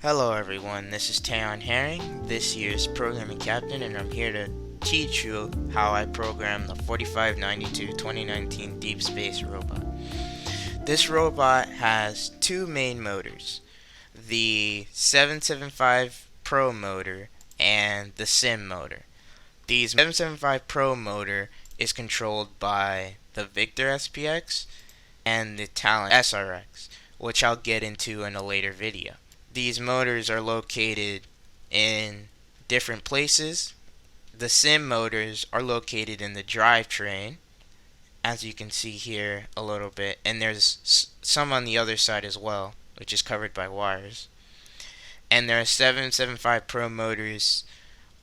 Hello everyone, this is Tayon Herring, this year's programming captain, and I'm here to teach you how I program the 4592 2019 Deep Space robot. This robot has two main motors, the 775 Pro motor and the Sim motor. The 775 Pro motor is controlled by the Victor SPX and the Talent SRX, which I'll get into in a later video. These motors are located in different places. The sim motors are located in the drivetrain, as you can see here a little bit, and there's some on the other side as well, which is covered by wires. And there are 775 Pro motors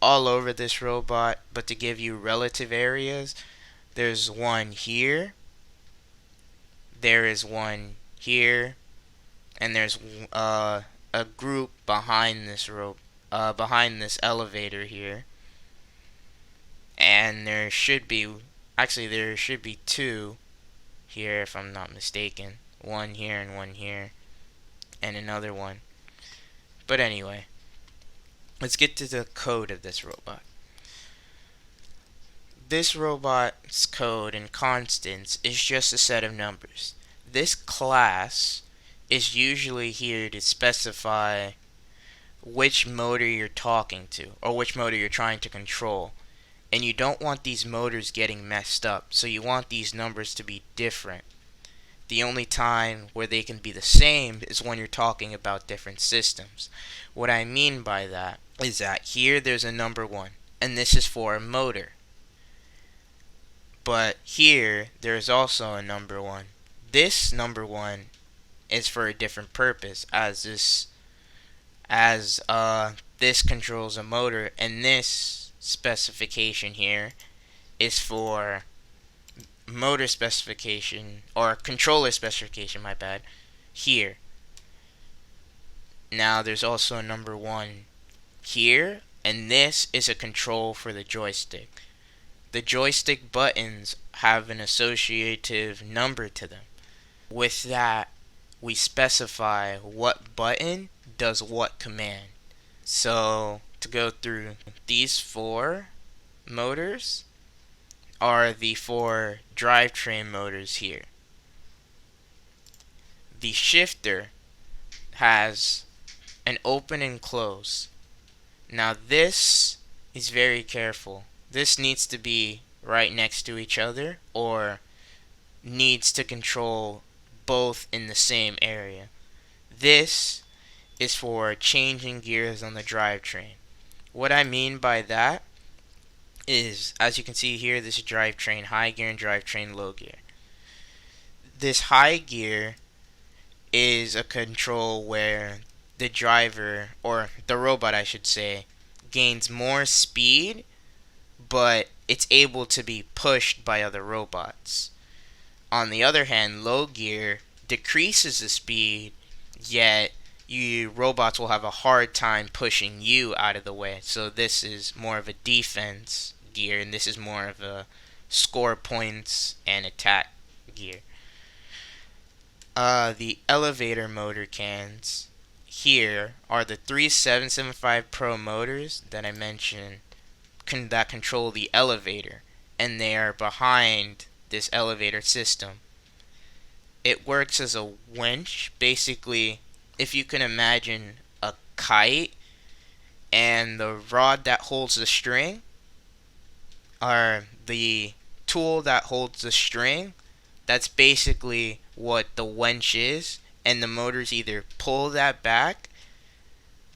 all over this robot, but to give you relative areas, there's one here, there is one here, and there's a group behind this behind this elevator here, and there should be two here if I'm not mistaken. One here and one here, and another one. But anyway, let's get to the code of this robot. This robot's code and constants is just a set of numbers. This class is usually here to specify which motor you're talking to or which motor you're trying to control. And you don't want these motors getting messed up, so you want these numbers to be different. The only time where they can be the same is when you're talking about different systems. What I mean by that is that here there's a number 1, and this is for a motor. But here there's also a number 1. This number 1 is for a different purpose, as this controls a motor, and this specification here is for motor specification, or controller specification, my bad, here. Now there's also a number 1 here, and this is a control for the joystick. The joystick buttons have an associative number to them. With that, we specify what button does what command. So to go through, these 4 motors are the 4 drivetrain motors here. The shifter has an open and close. Now this is very careful. This needs to be right next to each other, or needs to control both in the same area. This is for changing gears on the drivetrain. What I mean by that is, as you can see here, this is drivetrain high gear and drivetrain low gear. This high gear is a control where the driver, or the robot I should say, gains more speed, but it's able to be pushed by other robots. On the other hand, low gear decreases the speed, yet you robots will have a hard time pushing you out of the way. So this is more of a defense gear, and this is more of a score points and attack gear. The elevator motor cans here are the 3 775 Pro motors that I mentioned that control the elevator, and they are behind this elevator system. It works as a winch. Basically, if you can imagine a kite and the rod that holds the string, or the tool that holds the string, that's basically what the winch is, and the motors either pull that back,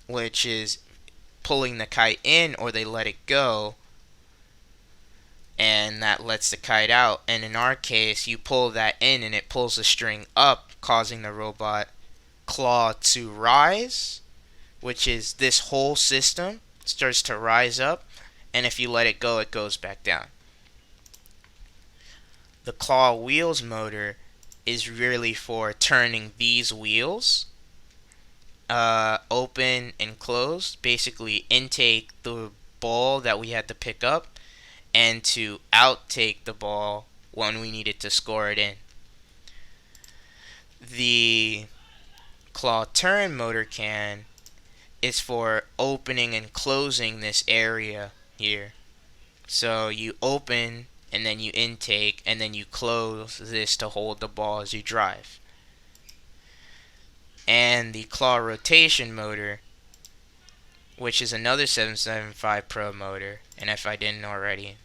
which is pulling the kite in, or they let it go, and that lets the kite out. And in our case, you pull that in and it pulls the string up, causing the robot claw to rise, which is this whole system starts to rise up, and if you let it go, it goes back down. The claw wheels motor is really for turning these wheels open and closed, basically intake the ball that we had to pick up, and to outtake the ball when we needed to score it in. The claw turn motor can is for opening and closing this area here. So you open and then you intake and then you close this to hold the ball as you drive. And the claw rotation motor, which is another 775 Pro motor, and if I didn't already,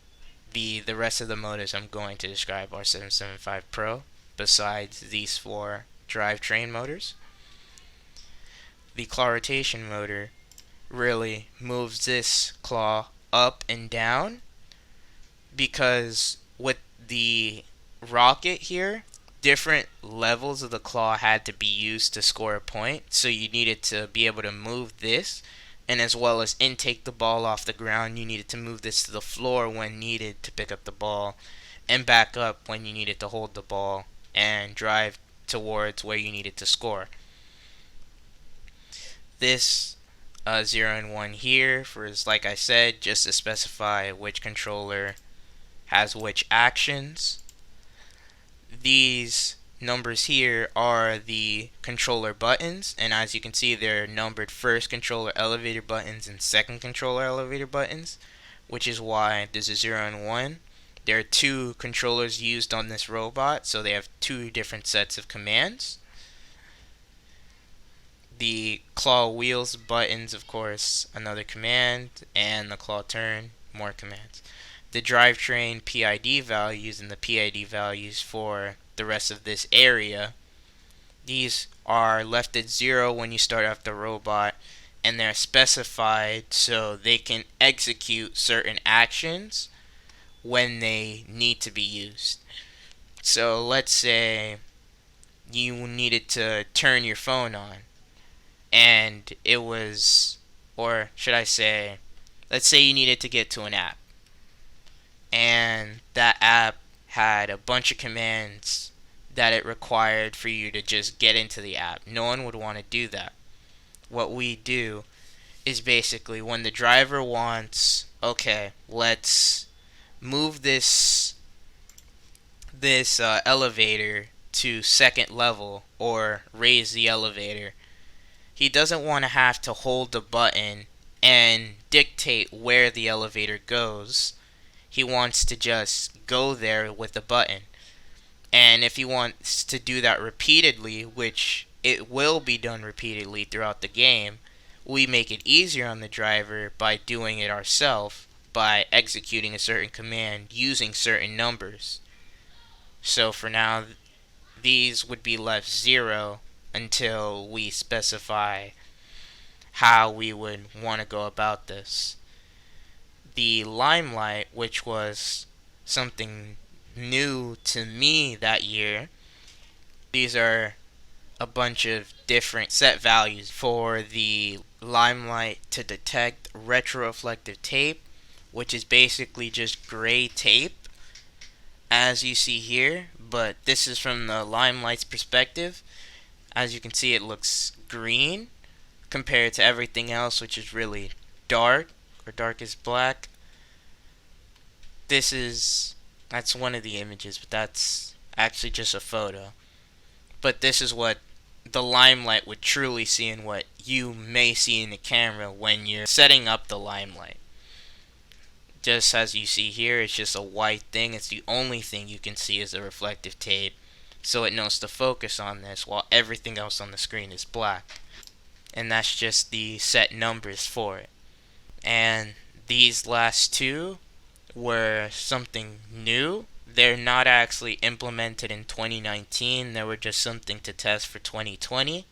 the rest of the motors I'm going to describe are 775 Pro, besides these four drivetrain motors. The claw rotation motor really moves this claw up and down, because with the rocket here, different levels of the claw had to be used to score a point, so you needed to be able to move this, and as well as intake the ball off the ground, you needed to move this to the floor when needed to pick up the ball, and back up when you needed to hold the ball and drive towards where you needed to score. This 0 and 1 here is, like I said, just to specify which controller has which actions. These numbers here are the controller buttons, and as you can see, they're numbered first controller elevator buttons and second controller elevator buttons, which is why there's a 0 and 1. There are two controllers used on this robot, so they have two different sets of commands. The claw wheels buttons, of course, another command, and the claw turn, more commands. The drivetrain PID values and the PID values for the rest of this area, these are left at 0 when you start off the robot, and they're specified so they can execute certain actions when they need to be used. So let's say you needed to turn your phone on, and it was, or should I say, let's say you needed to get to an app, and that app had a bunch of commands that it required for you to just get into the app. No one would want to do that. What we do is basically when the driver wants, okay, let's move this elevator to second level or raise the elevator, he doesn't want to have to hold the button and dictate where the elevator goes. He wants to just go there with the button. And if he wants to do that repeatedly, which it will be done repeatedly throughout the game, we make it easier on the driver by doing it ourselves, by executing a certain command using certain numbers. So for now, these would be left 0 until we specify how we would want to go about this. The Limelight, which was something new to me that year, these are a bunch of different set values for the Limelight to detect retroreflective tape, which is basically just gray tape, as you see here, but this is from the Limelight's perspective. As you can see, it looks green compared to everything else, which is really dark, or dark as black. That's one of the images, but that's actually just a photo. But this is what the Limelight would truly see, and what you may see in the camera when you're setting up the Limelight. Just as you see here, it's just a white thing. It's the only thing you can see is the reflective tape, so it knows to focus on this while everything else on the screen is black. And that's just the set numbers for it. And these last two were something new. They're not actually implemented in 2019. They were just something to test for 2020.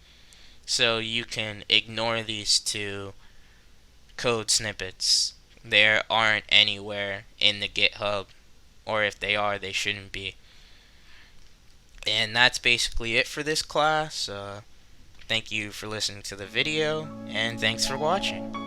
So you can ignore these two code snippets. They aren't anywhere in the GitHub, or if they are, they shouldn't be. And that's basically it for this class. Thank you for listening to the video, and thanks for watching.